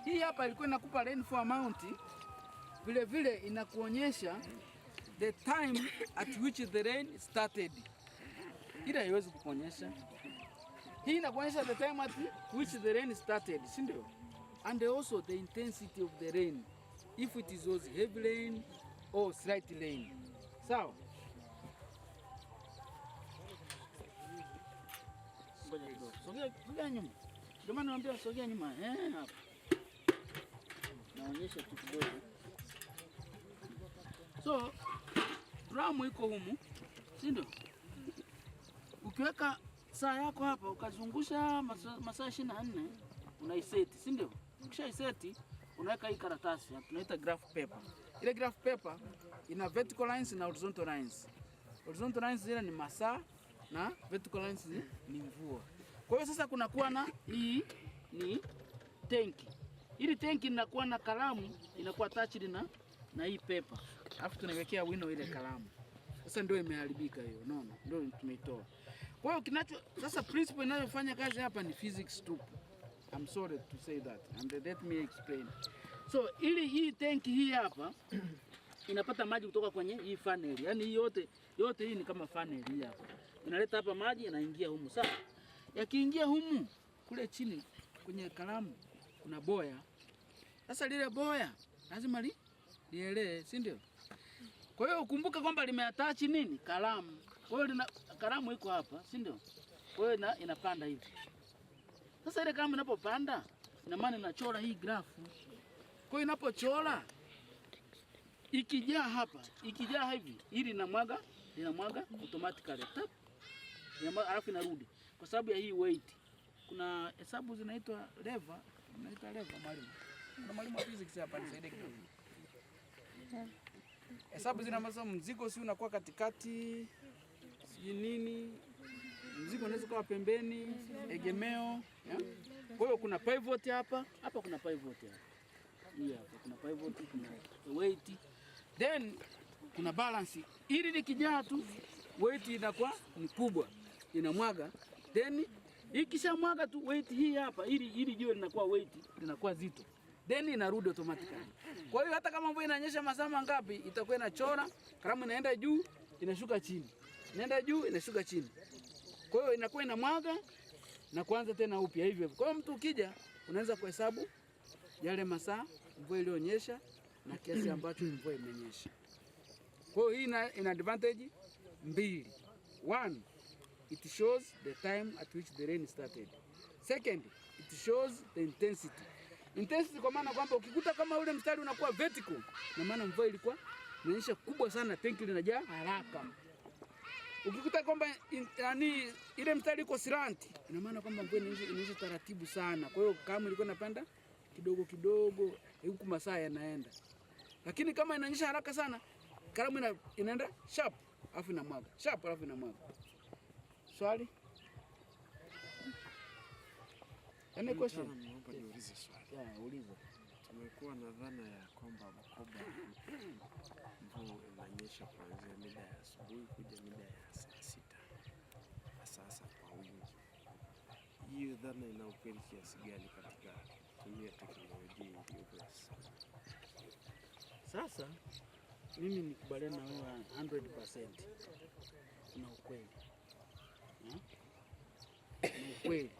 Hii hapa ilikuwa inakupa rainfall amount, vile vile inakuonyesha the time at which the rain started. Ila haiwezi kukuonyesha. Hii inakuonyesha the time at which the rain started, si ndio? And also the intensity of the rain, if it was heavy rain or slight rain. Sawa? Sogea nyuma. Ndio maana naambia sogea nyuma. Hapa. Naonyesha tu kidogo. So, drum iko humu, si ndio? Ukiweka saa yako hapa ukazungusha masaa 24 unaiseti, si ndio? Ukishaiseti unaweka hii karatasi tunaita graph paper. Ile graph paper ina vertical lines na horizontal lines. Horizontal lines zile ni masaa na vertical lines ni mvua. Kwa hiyo sasa kuna kuwa na hii ni tenki. Ili tenki inakuwa na kalamu inakuwa attached na hii paper. Alafu tunaiwekea wino ile kalamu. Sasa ndio imeharibika hiyo, unaona? Ndio tumeitoa. Kwa hiyo sasa principle inayofanya kazi hapa ni physics tu. I'm sorry to say that. And let me explain. So ili hii tanki hii hapa inapata maji kutoka kwenye hii funnel. Yaani hii yote hii ni kama funnel hii hapa. Inaleta hapa maji yanaingia humu. Sasa yakiingia humu kule chini kwenye kalamu kuna boya. Sasa lile boya lazima lielee, si ndio? Kwa hiyo ukumbuka kwamba limeattach nini? Kalamu. Kwa hiyo kalamu iko hapa, si ndio? Kwa hiyo inapanda hivi. Sasa ile kalamu inapopanda, ina maana inachora hii grafu. Kwa hiyo inapochora ikijaa hivi, ili linamwaga automatically tap. Alafu inarudi kwa sababu ya hii weight. Kuna hesabu zinaitwa lever, mwalimu. Kuna mwalimu wa physics hapa nisaidie kidogo. Hesabu zinamaanisha mzigo si unakuwa katikati, si nini, mzigo unaweza kuwa pembeni, egemeo, ya? Kwa hiyo kuna pivot hapa kuna pivot hapa. Hii hapa kuna pivot, kuna weight. Then kuna balance. Ili likijaa tu weight inakuwa ni kubwa, inamwaga. Then ikishamwaga tu weight hii hapa, ili jiwe linakuwa weight, linakuwa zito. Then inarudi automatically. Kwa hiyo hata kama mvua inanyesha masaa mangapi itakuwa inachora, kalamu inaenda juu, inashuka chini. Inaenda juu, inashuka chini. Kwa hiyo inakuwa inamwaga na kuanza tena upya hivyo. Kwa hiyo mtu ukija unaweza kuhesabu yale masaa mvua ilionyesha na kiasi ambacho mvua imenyesha. Kwa hiyo hii ina advantage mbili. One, it shows the time at which the rain started. Second, it shows the intensity. Intensity kwa maana kwamba ukikuta kama ule mstari unakuwa vertical, na maana mvua ilikuwa inanyesha kubwa sana, tanki linajaa haraka. Ukikuta kwamba ile mstari iko slant, ina maana kwamba mvua inanyesha taratibu sana. Kwa hiyo kama ilikuwa inapanda kidogo, huku masaa yanaenda. Lakini kama inanyesha haraka sana, kalamu inaenda sharp, alafu inamwaga. Sharp alafu inamwaga. Swali? Any question? Naomba niulize swali. Yeah, uliza. Tumekuwa na dhana ya kwamba Bukoba mvua inanyesha kuanzia mida ya asubuhi kuja mida ya saa 6. Sasa kwa wingi. Hiyo dhana ina ukweli kiasi gani katika kutumia teknolojia iliyopo sasa? Sasa mimi nikubaliana na wewe 100%. Kuna ukweli. Ni ukweli.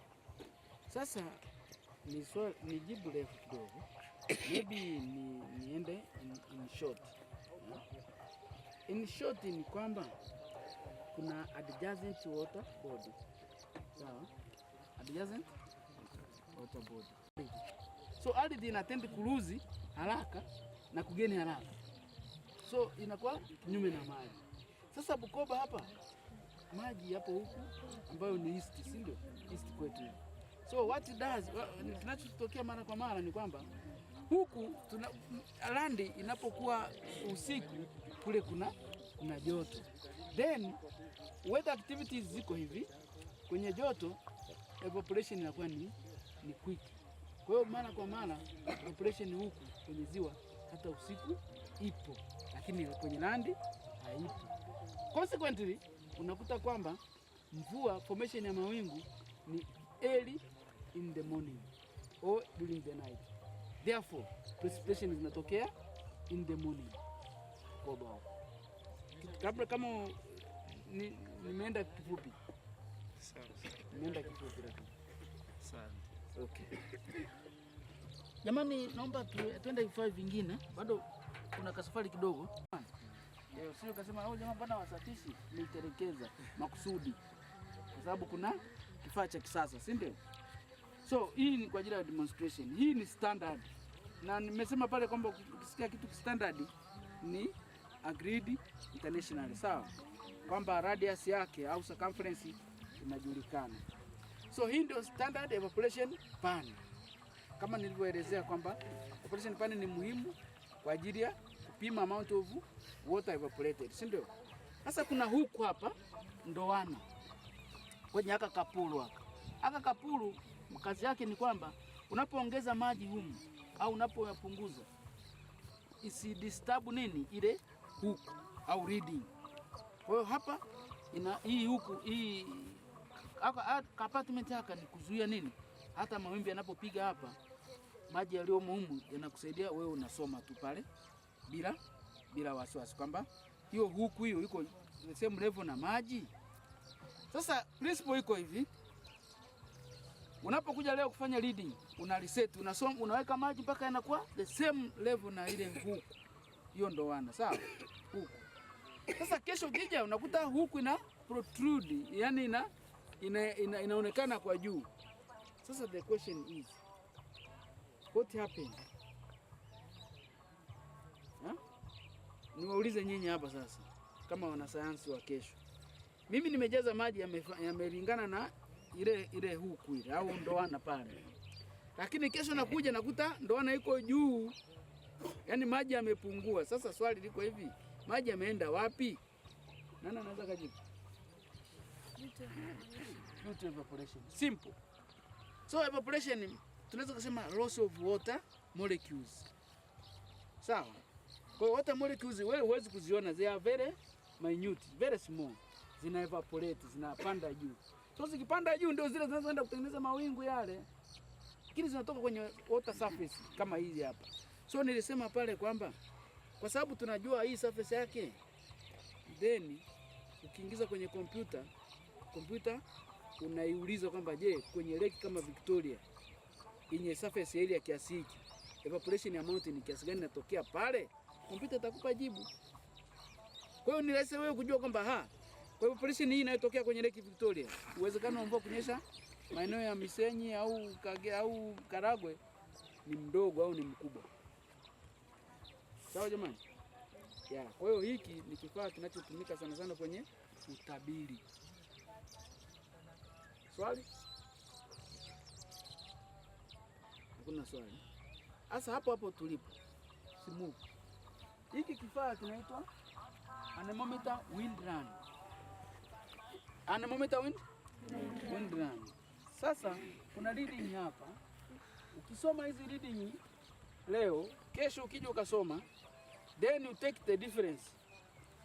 Sasa ni jibu refu kidogo. Maybe niende in short. In short ni kwamba kuna adjacent water body. Sawa? Adjacent water body. So ardhi inatenda kuluzi haraka na kugeni haraka. So inakuwa kinyume na maji. Sasa Bukoba hapa maji yapo huku ambayo ni east, si ndio? East kwetu. So what it does, kinachotokea mara kwa mara ni kwamba huku landi inapokuwa usiku kule kuna joto. Then weather activities ziko hivi, kwenye joto evaporation inakuwa ni quick. Kwa hiyo mara kwa mara evaporation huku kwenye ziwa hata usiku ipo, lakini kwenye landi haipo. Consequently unakuta kwamba mvua formation ya mawingu ni early in the morning or during the night. therefore precipitation zinatokea in the morning. Kabla kama nimeenda kifupi. Sawa. Nimeenda kifupi lakini. Sawa. Okay. Jamani, naomba tuende vifaa vingine. Bado kuna kasafari kidogo. Sio kasema oh, jamaa bana wasafishi nitelekeza makusudi. Kwa sababu kuna kifaa cha kisasa, si ndio? So hii ni kwa ajili ya demonstration. Hii ni standard. Na nimesema pale kwamba ukisikia kitu standard ni agreed internationally, sawa? Kwamba radius yake au circumference inajulikana. So hii ndio standard evaporation pan. Kama nilivyoelezea kwamba evaporation pan ni muhimu kwa ajili ya kupima amount of water evaporated, si ndio? Sasa kuna huku hapa ndoana kwenye aka kapuru hapa. Aka kapuru kazi yake ni kwamba unapoongeza maji humu au unapoyapunguza isidisturb nini ile huku au reading. Kwa hiyo hapa hii huku hii apartment haka ni kuzuia nini? Hata mawimbi yanapopiga hapa maji yaliyo humu yanakusaidia wewe unasoma tu pale bila wasiwasi kwamba hiyo huku hiyo iko the same level na maji. Sasa principle iko hivi. Unapokuja leo kufanya reading, una reset, unasoma, unaweka maji mpaka yanakuwa the same level na ile huku. Hiyo ndoana, sawa? Huku. Sasa kesho ukija unakuta huku ina protrude, yani inaonekana kwa juu. Sasa the question is what happened? Niwaulize nyinyi hapa sasa kama wanasayansi wa kesho. Mimi nimejaza maji yamelingana na ile huku ile au ndoana pale. Lakini kesho nakuja nakuta ndoana iko juu. Yaani maji yamepungua. Sasa swali liko hivi, maji yameenda wapi? Nani anaweza kujibu? Due to evaporation. Simple. So evaporation tunaweza kusema loss of water molecules. Sawa? Kwa water molecules wewe huwezi kuziona, they are very minute, very small. Zina evaporate, zinapanda juu. So zikipanda juu ndio zile zinazoenda kutengeneza mawingu yale. Lakini zinatoka kwenye water surface kama hizi hapa. So nilisema pale kwamba kwa sababu tunajua hii surface yake, then ukiingiza kwenye kompyuta unaiuliza kwamba je, kwenye lake kama Victoria yenye surface area kiasi hiki, evaporation amount ni kiasi gani inatokea pale? Kompyuta itakupa jibu. Kwa hiyo ni rahisi wewe kujua kwamba kwa evaporation hii inayotokea kwenye lake Victoria, uwezekano wa mvua kunyesha maeneo ya Misenyi au au Karagwe ni mdogo au ni mkubwa. Sawa jamani? Kwa hiyo hiki ni kifaa kinachotumika sana sana kwenye utabiri. Swali? Hakuna swali. Sasa hapo tulipo. Simu. Hiki kifaa kinaitwa anemometer wind run. Anemometer wind run. Sasa kuna reading hapa. Ukisoma hizi reading leo, kesho ukija ukasoma, then you take the difference.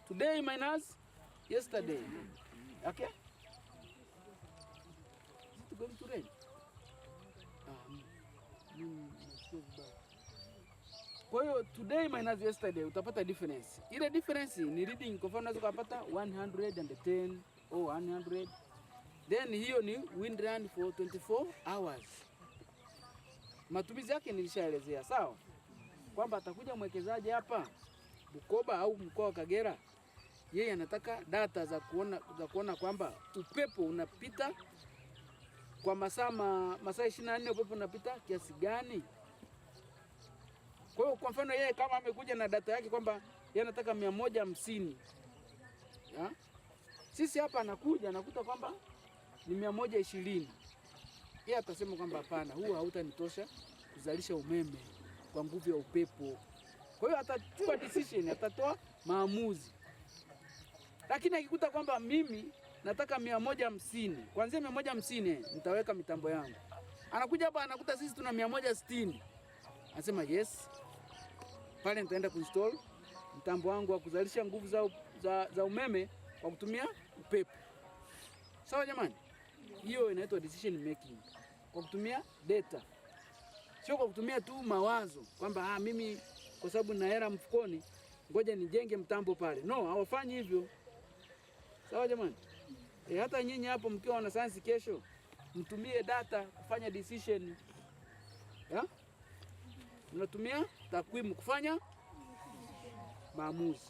Today minus yesterday. Okay? Is it going to rain? Kwa hiyo today minus yesterday utapata difference. Ile difference ni reading, kwa mfano unaweza kupata 110 au 100. Then hiyo ni wind run for 24 hours. Matumizi yake nilishaelezea, sawa? Kwamba atakuja mwekezaji hapa Bukoba au mkoa wa Kagera, yeye anataka data za kuona kwamba upepo unapita kwa masaa 24, upepo unapita kiasi gani. Kwa hiyo kwa mfano yeye kama amekuja na data yake kwamba yeye anataka 150. Sisi hapa anakuta kwamba ni 120. Yeye atasema kwamba hapana, huu hautanitosha kuzalisha umeme kwa nguvu ya upepo. Kwa hiyo atachukua decision, atatoa maamuzi. Lakini akikuta kwamba mimi nataka 150, kuanzia 150 nitaweka mitambo yangu. Anakuja hapa anakuta sisi tuna 160. Anasema yes. Pale nitaenda kuinstall mtambo wangu wa kuzalisha nguvu za umeme kwa kutumia upepo. Sawa jamani? Hiyo inaitwa decision making kwa kutumia data. sio kwa kutumia tu mawazo kwamba mimi kwa sababu nina hela mfukoni ngoja nijenge mtambo pale. No, hawafanyi hivyo. Sawa jamani? Hata nyinyi hapo mkiwa wanasayansi kesho mtumie data kufanya decision. Mnatumia takwimu kufanya maamuzi.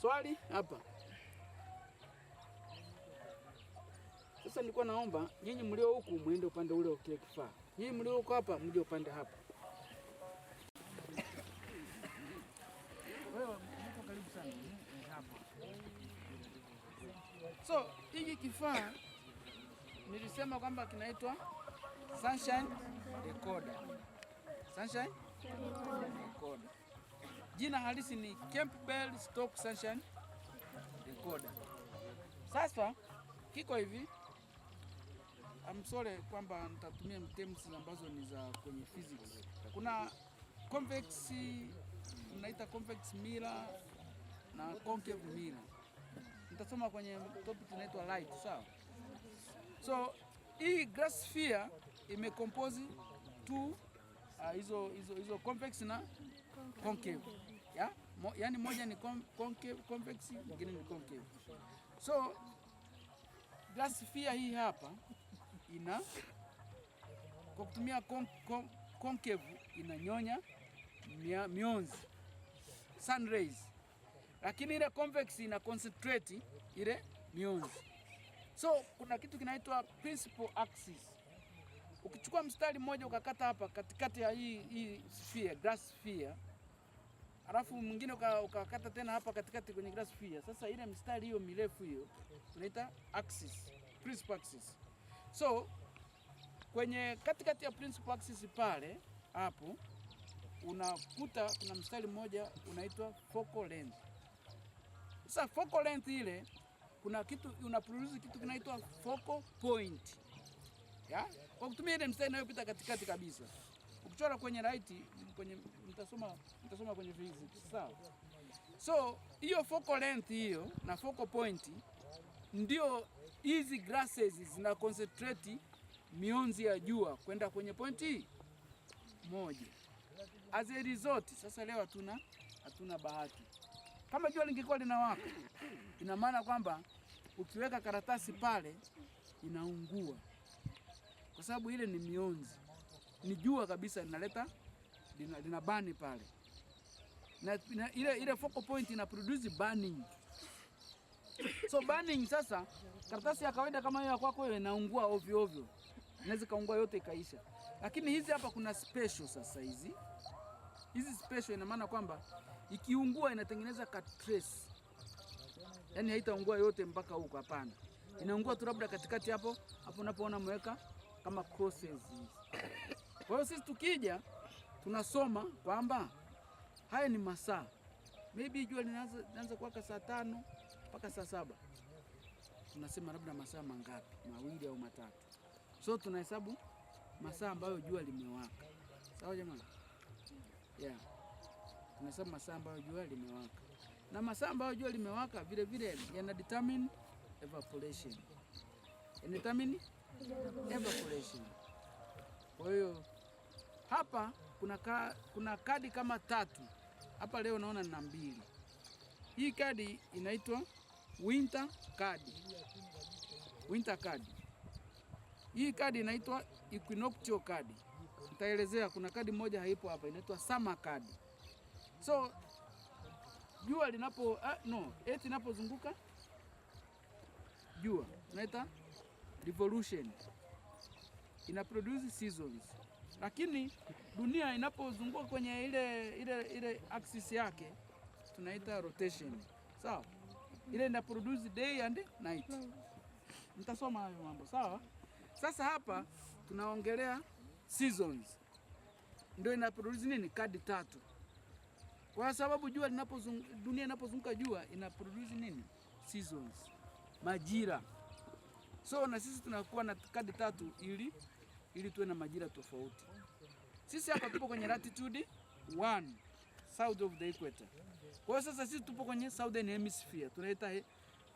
Swali hapa. Sasa nilikuwa naomba nyinyi mlio huku muende upande ule wa kile kifaa. Nyinyi mlio huko hapa mje upande hapa. Wewe mko karibu sana hapa. So, hiki kifaa nilisema kwamba kinaitwa Sunshine Decoder. Sunshine Decoder. Jina halisi ni Campbell Stock Sunshine Decoder. Sasa kiko hivi. I'm sorry kwamba nitatumia terms ambazo ni za kwenye physics. Kuna convex, unaita convex mirror na concave mirror. Nitasoma kwenye topic inaitwa light, sawa? So hii glass sphere imecompose two hizo convex na concave. Yaani moja ni convex, nyingine ni concave. So glass sphere hii hapa ina kwa kutumia concave inanyonya mionzi sun rays, lakini ile convex ina concentrate ile mionzi. So kuna kitu kinaitwa principal axis. Ukichukua mstari mmoja ukakata hapa katikati ya hii sphere, glass sphere, alafu mwingine ukakata tena hapa katikati kwenye glass sphere. Sasa ile mstari hiyo mirefu hiyo tunaita axis, principal axis. So kwenye katikati ya principal axis pale hapo unakuta kuna mstari mmoja unaitwa focal length. Sasa focal length ile kuna kitu unaproduce kitu kinaitwa focal point. Kwa kutumia ile mstari inayopita katikati kabisa. Ukichora kwenye right kwenye mtasoma kwenye physics, sawa? So hiyo focal length hiyo na focal point ndio hizi glasses zina concentrate mionzi ya jua kwenda kwenye pointi moja. As a result, sasa leo hatuna bahati. Kama jua lingekuwa linawaka, ina maana kwamba ukiweka karatasi pale inaungua. Kwa sababu ile ni mionzi. Ni jua kabisa linabani pale. Na ile focal point ina produce burning. So burning sasa karatasi ya kawaida kama hiyo kwako wewe inaungua ovyo ovyo. Inaweza kaungua yote ikaisha. Lakini hizi hapa kuna special sasa hizi. Hizi special ina maana kwamba ikiungua inatengeneza ka trace. Yaani haitaungua yote mpaka huko, hapana. Inaungua tu labda katikati hapo unapoona mweka kama crosses hizi. Kwa hiyo sisi tukija tunasoma kwamba haya ni masaa. Maybe jua linaanza kuwaka saa 5 mpaka saa 7. Tunasema labda masaa mangapi? 2 au 3. So tunahesabu masaa ambayo jua limewaka. Sawa jamani? Tunahesabu masaa ambayo jua limewaka. Na masaa ambayo jua limewaka vile vile yana determine evaporation. Kwa hiyo hapa kuna kadi kama 3. Hapa leo naona nina 2. Hii kadi inaitwa winter card. Hii kadi inaitwa equinoctial card. Nitaelezea, kuna kadi moja haipo hapa inaitwa summer card. So jua Earth inapozunguka jua tunaita revolution, ina produce seasons. Lakini dunia inapozunguka kwenye ile axis yake tunaita rotation. Sawa? Ile ina produce day and night. Nitasoma hayo mambo, sawa? Sasa hapa tunaongelea seasons. Ndio ina produce nini? Kadi 3. Kwa sababu dunia inapozunguka jua ina produce nini? Seasons. Majira. So na sisi tunakuwa na kadi 3 ili tuwe na majira tofauti. Sisi hapa tupo kwenye latitude 1 south of the equator. Kwa hiyo sasa sisi tupo kwenye southern hemisphere. Tunaita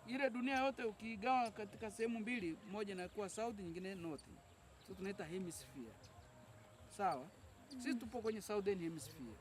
ile dunia yote ukigawa katika sehemu mbili, moja inakuwa south, nyingine north. So tunaita hemisphere. sawa. Sisi tupo kwenye Southern Hemisphere.